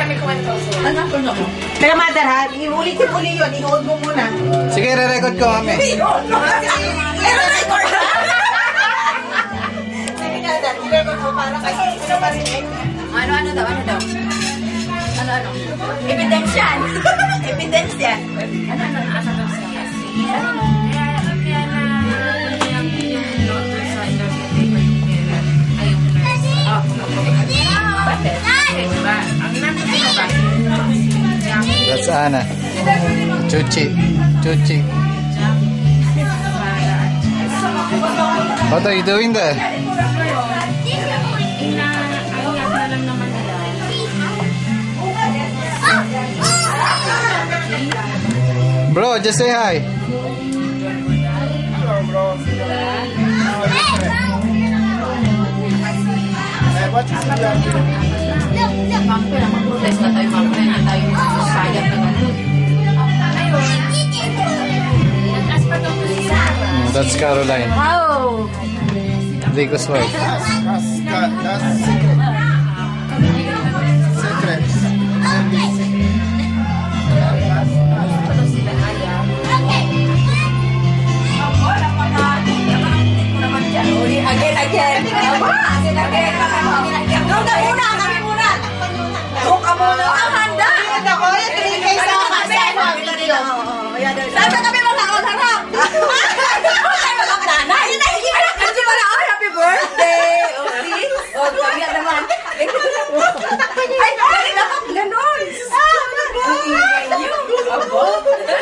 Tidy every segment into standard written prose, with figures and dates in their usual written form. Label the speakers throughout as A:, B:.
A: kami kung ano to.
B: Ano ko? Pero mother ha, iulit-uli yun. I-hold mo muna.
C: Sige, re-record ko kami.
B: I-hold mo kasi. I-record mo. Sige nga, dad. I-record mo para kasi ito pa rin.
A: Ano daw? Ano? Evidence yan. Evidence yan. Ano? Asa daw siya? Kaya na yung noto sa endorsement paper yung pera ay yung nurse. Bakit? Diba? Ang nandun na ba?
C: That's Ana. Chuchi. What are you doing there? Bro, just say hi.
D: Hello, bro. What is that?
A: Mampu na mag-protest na tayo, mampu na tayo sayang na ganun. Ayun. Nag-ask pa daw si Sarah.
C: That's Caroline.
A: Wow!
C: Rico's wife.
D: That's secret.
B: Again. Kami muna. Buka muna.
A: Ang handa!
B: Ako, yung 3K sa
A: Saan kami magkakaharap? Saan magkakananay? Kasi wala ako, happy birthday! O, see? O, kaya naman. Ay, galing ako, ganun!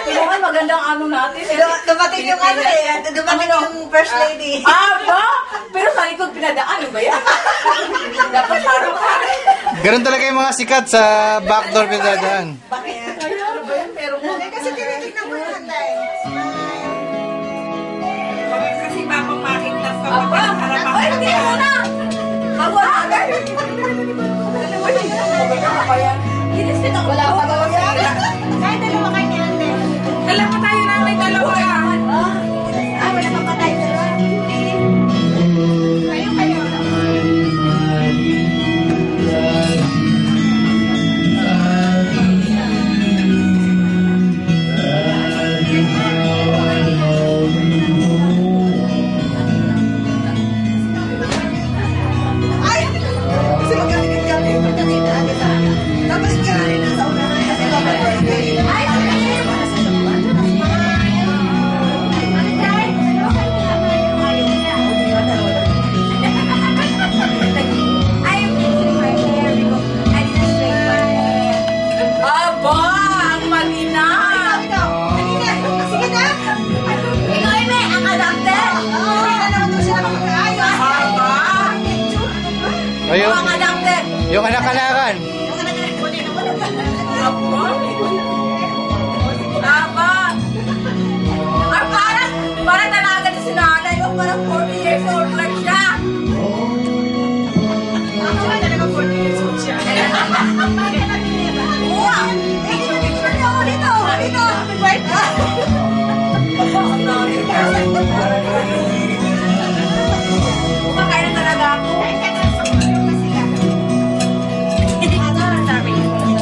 A: Kailangan magandang ano natin.
B: Dumating yung ano eh. Dumating yung first lady.
A: Aba! Pero sa likod pinadaan, ba yan? Dapat harap ka.
C: Ganun talaga yung mga sikat sa backdoor pinadaan.
B: Bakit?
A: Ano ba yan? Pero mo.
B: Kasi tinitignan mo yung handa eh.
A: Kasi papamakit na sa pagkakarap. Ay, hindi mo na! Magwala! Wala pa daw siya.
B: Kahit dalawa kayo ni ate.
A: Alam mo tayo na may dalawa.
B: Wala pa pa tayo dalawa. Kayo.
C: Ayun. Yung anak-anakan.
A: Tama. Ay, parang nalagan si nanay. Parang 40 years old lang siya.
B: Ako nga talaga 40 years old siya.
A: Wow!
B: Picture niyo ako dito. Happy birthday.
A: Kumakain na talaga ako.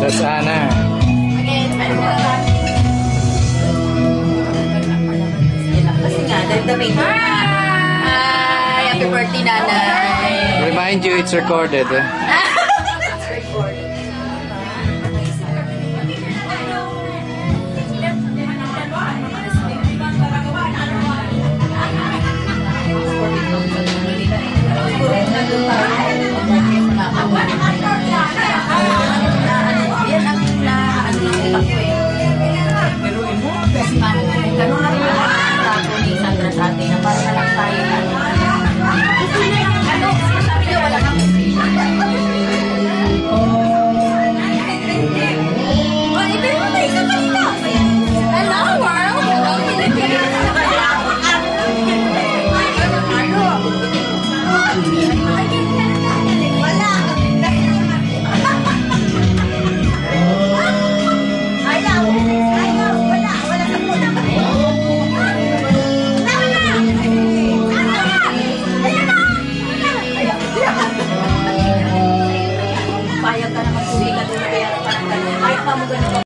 C: That's Ana.
A: Again, kasi nga, damdamin ko. Hi! Happy birthday, nanay!
C: Remind you it's recorded.
A: It's recorded. Yan ang ano ng utak ko eh. Kasi paano kung gano'n na rin tato ni Sandra sa atin na parang na lang tayo na ano, sabi niya wala nang mo ganito.